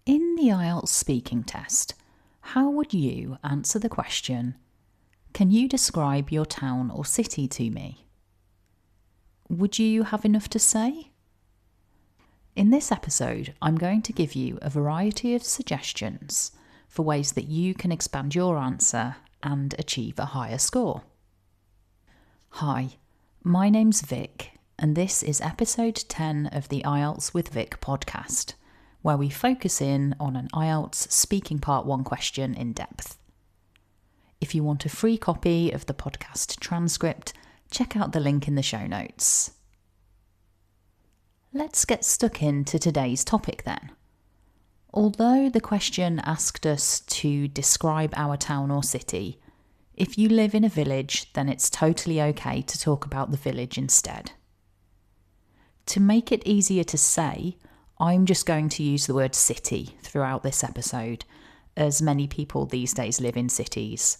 In the IELTS speaking test, how would you answer the question, can you describe your town or city to me? Would you have enough to say? In this episode, I'm going to give you a variety of suggestions for ways that you can expand your answer and achieve a higher score. Hi, my name's Vic, and this is episode 10 of the IELTS with Vic podcast, where we focus in on an IELTS speaking part 1 question in depth. If you want a free copy of the podcast transcript, check out the link in the show notes. Let's get stuck into today's topic then. Although the question asked us to describe our town or city, if you live in a village, then it's totally okay to talk about the village instead. To make it easier to say, I'm just going to use the word city throughout this episode, as many people these days live in cities.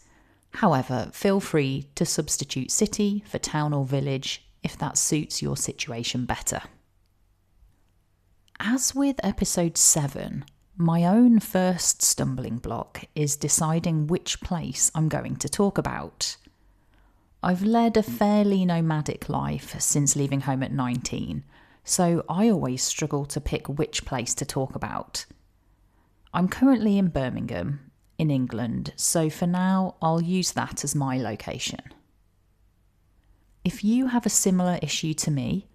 However, feel free to substitute city for town or village if that suits your situation better. As with episode 7, my own first stumbling block is deciding which place I'm going to talk about. I've led a fairly nomadic life since leaving home at 19, so I always struggle to pick which place to talk about. I'm currently in Birmingham, in England, so for now I'll use that as my location. If you have a similar issue to me,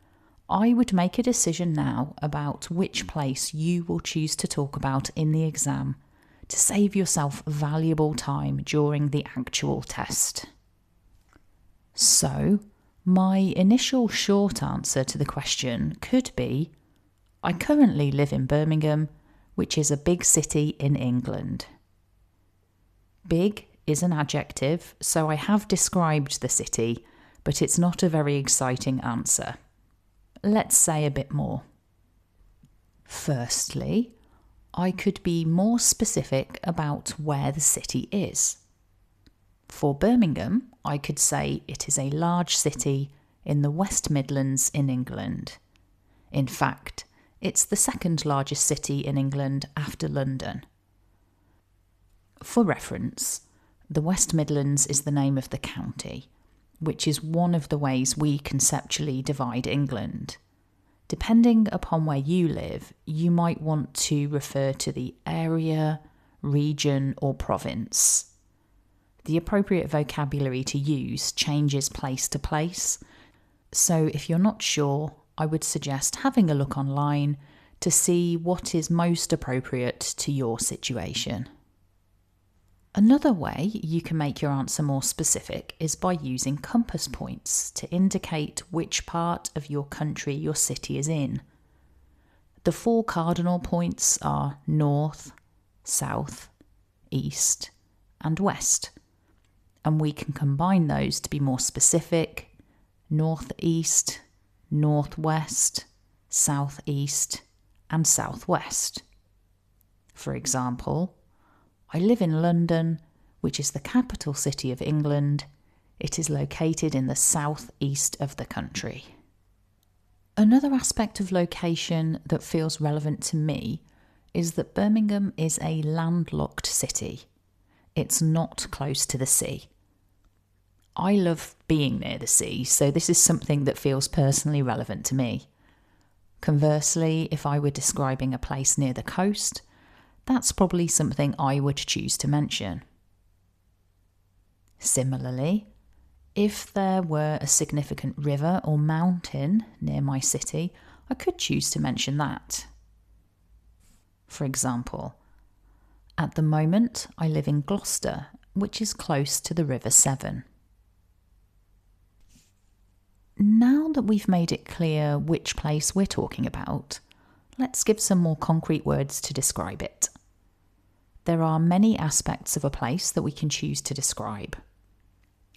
I would make a decision now about which place you will choose to talk about in the exam to save yourself valuable time during the actual test. So, my initial short answer to the question could be, I currently live in Birmingham, which is a big city in England. Big is an adjective, so I have described the city, but it's not a very exciting answer. Let's say a bit more. Firstly, I could be more specific about where the city is. For Birmingham, I could say it is a large city in the West Midlands in England. In fact, it's the second largest city in England after London. For reference, the West Midlands is the name of the county, which is one of the ways we conceptually divide England. Depending upon where you live, you might want to refer to the area, region, or province. The appropriate vocabulary to use changes place to place, so if you're not sure, I would suggest having a look online to see what is most appropriate to your situation. Another way you can make your answer more specific is by using compass points to indicate which part of your country your city is in. The 4 cardinal points are north, south, east, and west, and we can combine those to be more specific: northeast, northwest, southeast, and southwest. For example, I live in London, which is the capital city of England. It is located in the southeast of the country. Another aspect of location that feels relevant to me is that Birmingham is a landlocked city. It's not close to the sea. I love being near the sea, so this is something that feels personally relevant to me. Conversely, if I were describing a place near the coast, that's probably something I would choose to mention. Similarly, if there were a significant river or mountain near my city, I could choose to mention that. For example, at the moment I live in Gloucester, which is close to the River Severn. Now that we've made it clear which place we're talking about, let's give some more concrete words to describe it. There are many aspects of a place that we can choose to describe.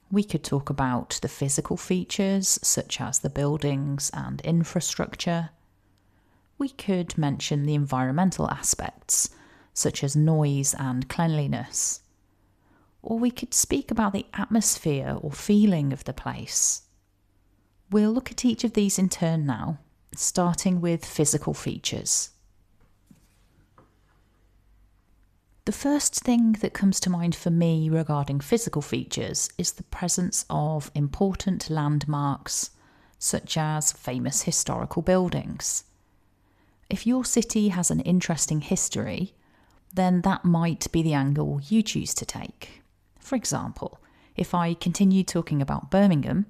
We could talk about the physical features, such as the buildings and infrastructure. We could mention the environmental aspects, such as noise and cleanliness. Or we could speak about the atmosphere or feeling of the place. We'll look at each of these in turn now, starting with physical features. The first thing that comes to mind for me regarding physical features is the presence of important landmarks, such as famous historical buildings. If your city has an interesting history, then that might be the angle you choose to take. For example, if I continue talking about Birmingham,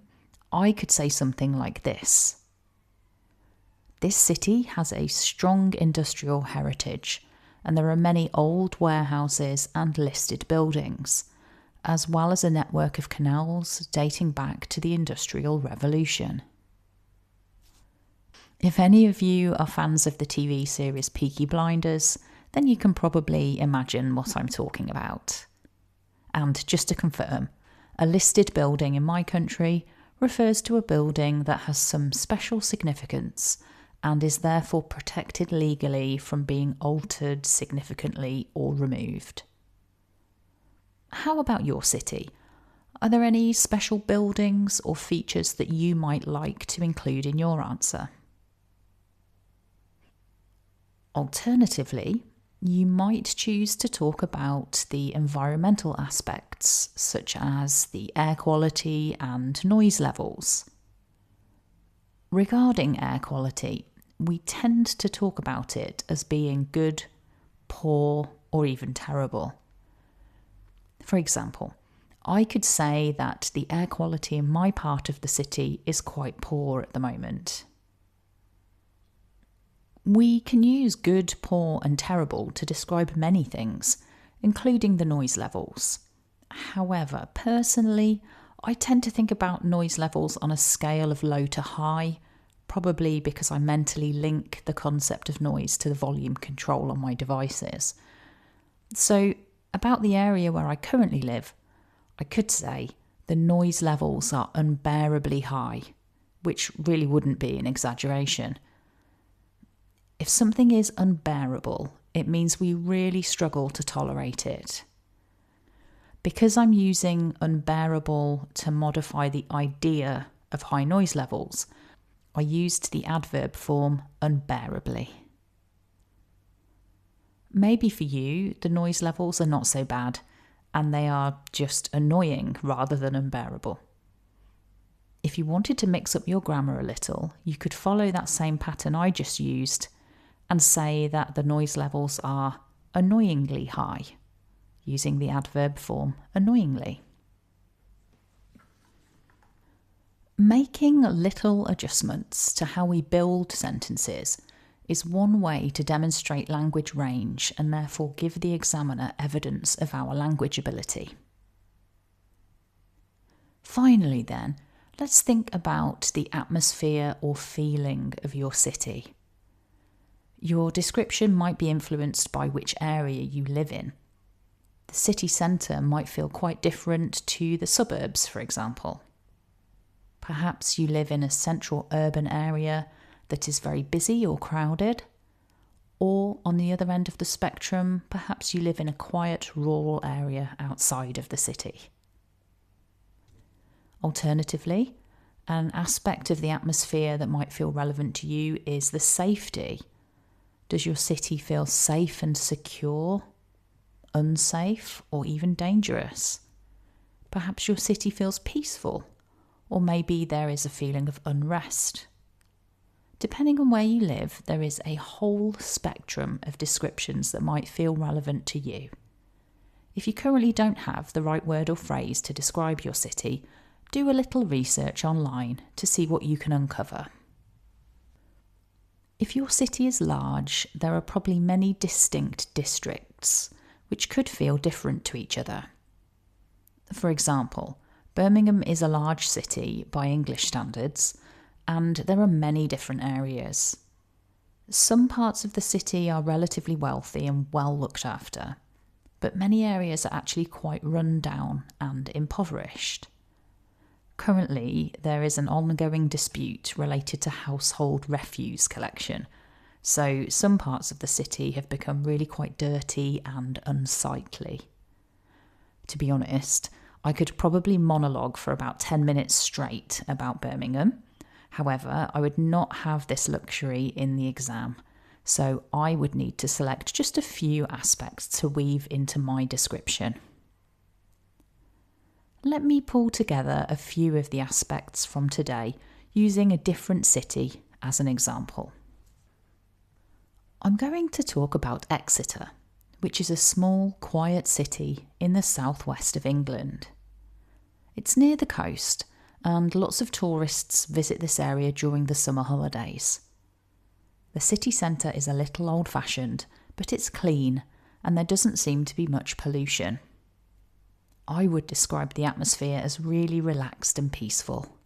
I could say something like this. This city has a strong industrial heritage, and there are many old warehouses and listed buildings, as well as a network of canals dating back to the Industrial Revolution. If any of you are fans of the TV series Peaky Blinders, then you can probably imagine what I'm talking about. And just to confirm, a listed building in my country refers to a building that has some special significance and is therefore protected legally from being altered significantly or removed. How about your city? Are there any special buildings or features that you might like to include in your answer? Alternatively, you might choose to talk about the environmental aspects, such as the air quality and noise levels. Regarding air quality, we tend to talk about it as being good, poor, or even terrible. For example, I could say that the air quality in my part of the city is quite poor at the moment. We can use good, poor, and terrible to describe many things, including the noise levels. However, personally, I tend to think about noise levels on a scale of low to high, probably because I mentally link the concept of noise to the volume control on my devices. So, about the area where I currently live, I could say the noise levels are unbearably high, which really wouldn't be an exaggeration. If something is unbearable, it means we really struggle to tolerate it. Because I'm using unbearable to modify the idea of high noise levels, I used the adverb form unbearably. Maybe for you, the noise levels are not so bad, and they are just annoying rather than unbearable. If you wanted to mix up your grammar a little, you could follow that same pattern I just used and say that the noise levels are annoyingly high, using the adverb form annoyingly. Making little adjustments to how we build sentences is one way to demonstrate language range and therefore give the examiner evidence of our language ability. Finally then, let's think about the atmosphere or feeling of your city. Your description might be influenced by which area you live in. The city centre might feel quite different to the suburbs, for example. Perhaps you live in a central urban area that is very busy or crowded, or on the other end of the spectrum, perhaps you live in a quiet rural area outside of the city. Alternatively, an aspect of the atmosphere that might feel relevant to you is the safety. Does your city feel safe and secure, unsafe, or even dangerous? Perhaps your city feels peaceful, or maybe there is a feeling of unrest. Depending on where you live, there is a whole spectrum of descriptions that might feel relevant to you. If you currently don't have the right word or phrase to describe your city, do a little research online to see what you can uncover. If your city is large, there are probably many distinct districts, which could feel different to each other. For example, Birmingham is a large city by English standards, and there are many different areas. Some parts of the city are relatively wealthy and well looked after, but many areas are actually quite run down and impoverished. Currently, there is an ongoing dispute related to household refuse collection, so some parts of the city have become really quite dirty and unsightly. To be honest, I could probably monologue for about 10 minutes straight about Birmingham. However, I would not have this luxury in the exam, So I would need to select just a few aspects to weave into my description. Let me pull together a few of the aspects from today using a different city as an example. I'm going to talk about Exeter, which is a small, quiet city in the southwest of England. It's near the coast, and lots of tourists visit this area during the summer holidays. The city centre is a little old-fashioned, but it's clean, and there doesn't seem to be much pollution. I would describe the atmosphere as really relaxed and peaceful.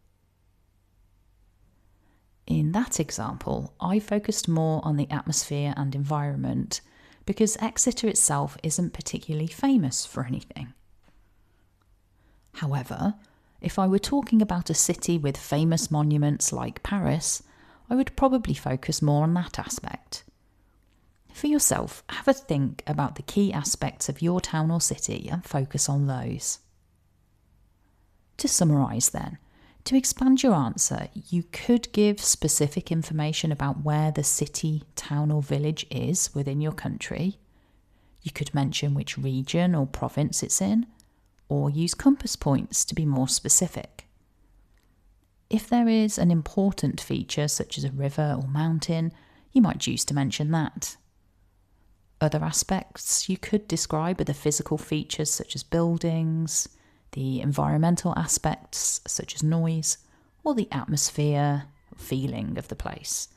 In that example, I focused more on the atmosphere and environment because Exeter itself isn't particularly famous for anything. However, if I were talking about a city with famous monuments like Paris, I would probably focus more on that aspect. For yourself, have a think about the key aspects of your town or city and focus on those. To summarise then, to expand your answer, you could give specific information about where the city, town or village is within your country. You could mention which region or province it's in, or use compass points to be more specific. If there is an important feature such as a river or mountain, you might choose to mention that. Other aspects you could describe are the physical features such as buildings, the environmental aspects such as noise, or the atmosphere, feeling of the place.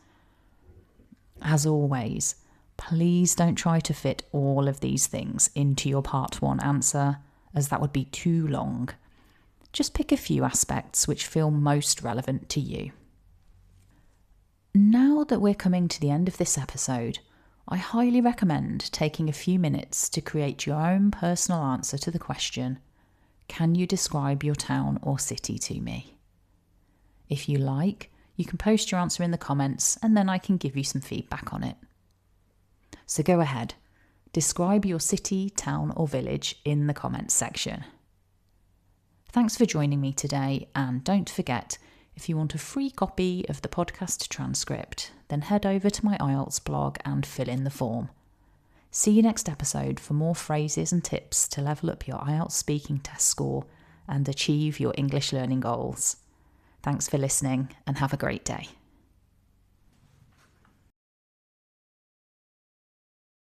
As always, please don't try to fit all of these things into your part 1 answer, as that would be too long. Just pick a few aspects which feel most relevant to you. Now that we're coming to the end of this episode, I highly recommend taking a few minutes to create your own personal answer to the question, can you describe your town or city to me? If you like, you can post your answer in the comments and then I can give you some feedback on it. So go ahead, describe your city, town or village in the comments section. Thanks for joining me today, and don't forget, if you want a free copy of the podcast transcript, then head over to my IELTS blog and fill in the form. See you next episode for more phrases and tips to level up your IELTS speaking test score and achieve your English learning goals. Thanks for listening and have a great day.